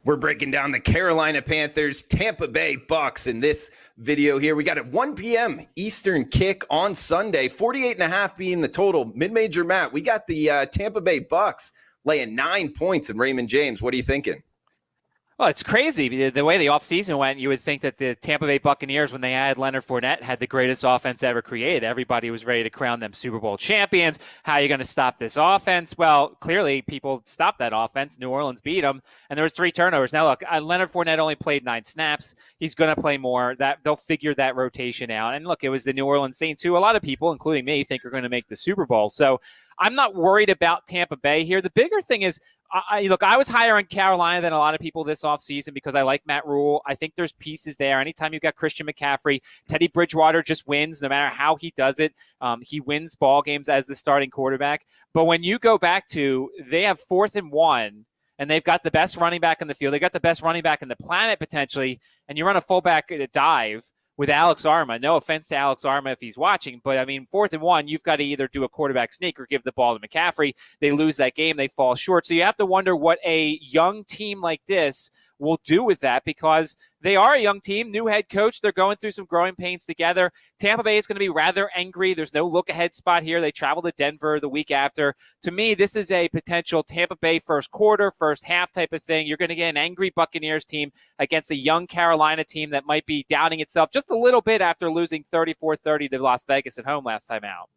We're breaking down the Carolina Panthers, Tampa Bay Bucs in this video here. We got at 1 p.m. Eastern kick on Sunday, 48.5 being the total. Mid-major Matt, we got the Tampa Bay Bucs laying 9 points in Raymond James. What are you thinking? Well, it's crazy. The way the offseason went, you would think that the Tampa Bay Buccaneers, when they had Leonard Fournette, had the greatest offense ever created. Everybody was ready to crown them Super Bowl champions. How are you going to stop this offense? Well, clearly people stopped that offense. New Orleans beat them, and there was 3 turnovers. Now, look, Leonard Fournette only played 9 snaps. He's going to play more. They'll figure that rotation out. And look, it was the New Orleans Saints, who a lot of people, including me, think are going to make the Super Bowl. So I'm not worried about Tampa Bay here. The bigger thing is, I was higher on Carolina than a lot of people this offseason because I like Matt Rule. I think there's pieces there. Anytime you've got Christian McCaffrey, Teddy Bridgewater just wins no matter how he does it. He wins ball games as the starting quarterback. But when you go back to, they have 4th and 1, and they've got the best running back in the field. They got the best running back in the planet potentially, and you run a fullback dive with Alex Arma. No offense to Alex Arma if he's watching, but I mean, 4th and 1, you've got to either do a quarterback sneak or give the ball to McCaffrey. They lose that game, they fall short. So you have to wonder what a young team like this will do with that, because they are a young team, new head coach. They're going through some growing pains together. Tampa Bay is going to be rather angry. There's no look-ahead spot here. They travel to Denver the week after. To me, this is a potential Tampa Bay first quarter, first half type of thing. You're going to get an angry Buccaneers team against a young Carolina team that might be doubting itself just a little bit after losing 34-30 to Las Vegas at home last time out.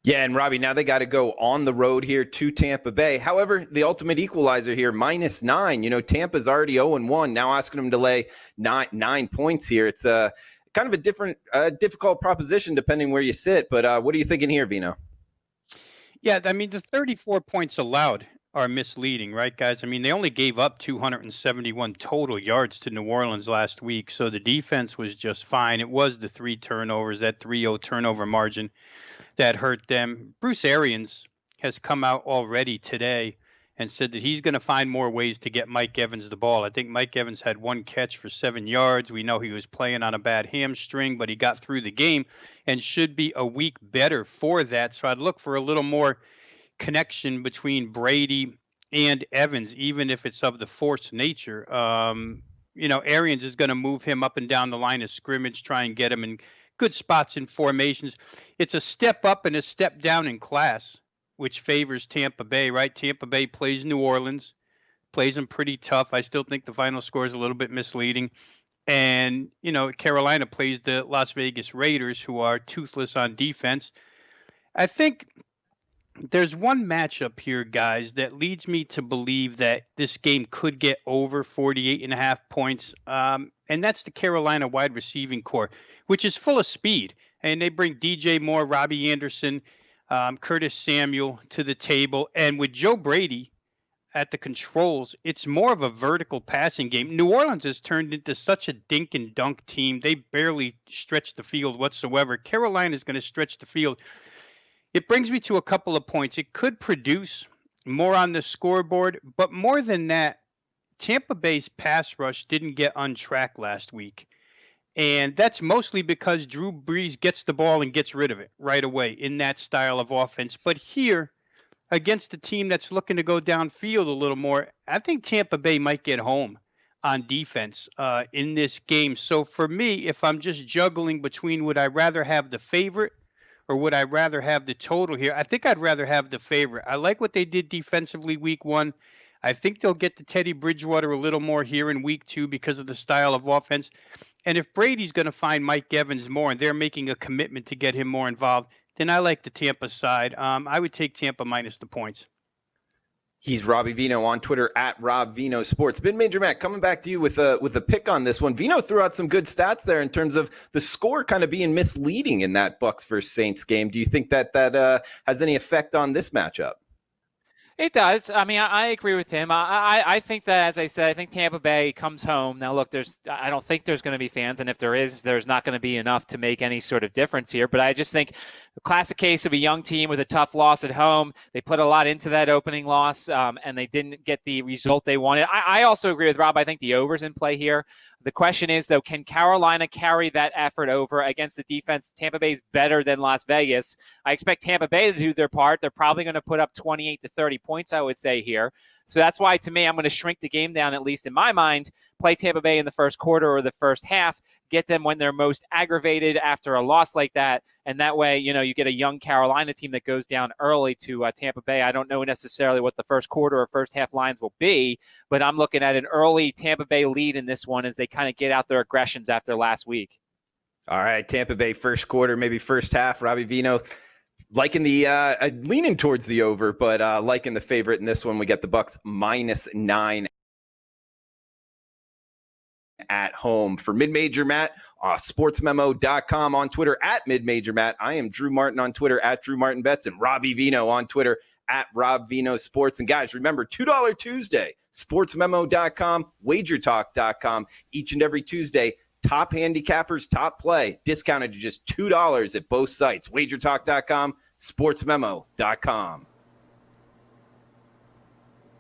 Yeah, and Robbie, now they got to go on the road here to Tampa Bay. However, the ultimate equalizer here, -9. You know, Tampa's already 0-1. Now asking them to lay nine points here. It's kind of a difficult proposition depending where you sit. But what are you thinking here, Vino? Yeah, I mean, the 34 points allowed are misleading, right, guys? I mean, they only gave up 271 total yards to New Orleans last week, so the defense was just fine. It was the 3 turnovers, that 3-0 turnover margin that hurt them. Bruce Arians has come out already today and said that he's going to find more ways to get Mike Evans the ball. I think Mike Evans had 1 catch for 7 yards. We know he was playing on a bad hamstring, but he got through the game and should be a week better for that. So I'd look for a little more connection between Brady and Evans, even if it's of the forced nature. Arians is going to move him up and down the line of scrimmage, try and get him in good spots in formations. It's a step up and a step down in class, which favors Tampa Bay, right? Tampa Bay plays New Orleans, plays them pretty tough. I still think the final score is a little bit misleading. And, Carolina plays the Las Vegas Raiders, who are toothless on defense. I think there's one matchup here, guys, that leads me to believe that this game could get over 48.5 points. And that's the Carolina wide receiving core, which is full of speed. And they bring DJ Moore, Robbie Anderson, Curtis Samuel to the table. And with Joe Brady at the controls, it's more of a vertical passing game. New Orleans has turned into such a dink and dunk team. They barely stretch the field whatsoever. Carolina is going to stretch the field. It brings me to a couple of points. It could produce more on the scoreboard, but more than that, Tampa Bay's pass rush didn't get on track last week. And that's mostly because Drew Brees gets the ball and gets rid of it right away in that style of offense. But here, against a team that's looking to go downfield a little more, I think Tampa Bay might get home on defense in this game. So for me, if I'm just juggling between would I rather have the favorite or would I rather have the total here, I think I'd rather have the favorite. I like what they did defensively week 1. I think they'll get to Teddy Bridgewater a little more here in week 2 because of the style of offense. And if Brady's going to find Mike Evans more and they're making a commitment to get him more involved, then I like the Tampa side. I would take Tampa minus the points. He's Robbie Vino on Twitter at Rob Vino Sports. Major Matt, coming back to you with a pick on this one. Vino threw out some good stats there in terms of the score kind of being misleading in that Bucs versus Saints game. Do you think that has any effect on this matchup? It does. I mean, I agree with him. I think that, as I said, I think Tampa Bay comes home. Now, look, I don't think there's going to be fans, and if there is, there's not going to be enough to make any sort of difference here. But I just think a classic case of a young team with a tough loss at home. They put a lot into that opening loss, and they didn't get the result they wanted. I also agree with Rob. I think the over's in play here. The question is, though, can Carolina carry that effort over against the defense? Tampa Bay's better than Las Vegas. I expect Tampa Bay to do their part. They're probably going to put up 28 to 30 points, I would say, here. So that's why, to me, I'm going to shrink the game down, at least in my mind, play Tampa Bay in the first quarter or the first half, get them when they're most aggravated after a loss like that. And that way, you get a young Carolina team that goes down early to Tampa Bay. I don't know necessarily what the first quarter or first half lines will be, but I'm looking at an early Tampa Bay lead in this one as they kind of get out their aggressions after last week. All right, Tampa Bay first quarter, maybe first half. Robbie Vino liking the leaning towards the over, but liking the favorite in this one. We got the Bucs -9 at home. For Mid-Major Matt, sportsmemo.com, on Twitter at Mid-Major Matt. I am Drew Martin on Twitter at Drew Martin Bets, and Robbie Vino on Twitter at Rob Vino Sports. And guys, remember, $2 Tuesday, sportsmemo.com, wagertalk.com, each and every Tuesday. Top handicappers, top play, discounted to just $2 at both sites, wagertalk.com, sportsmemo.com.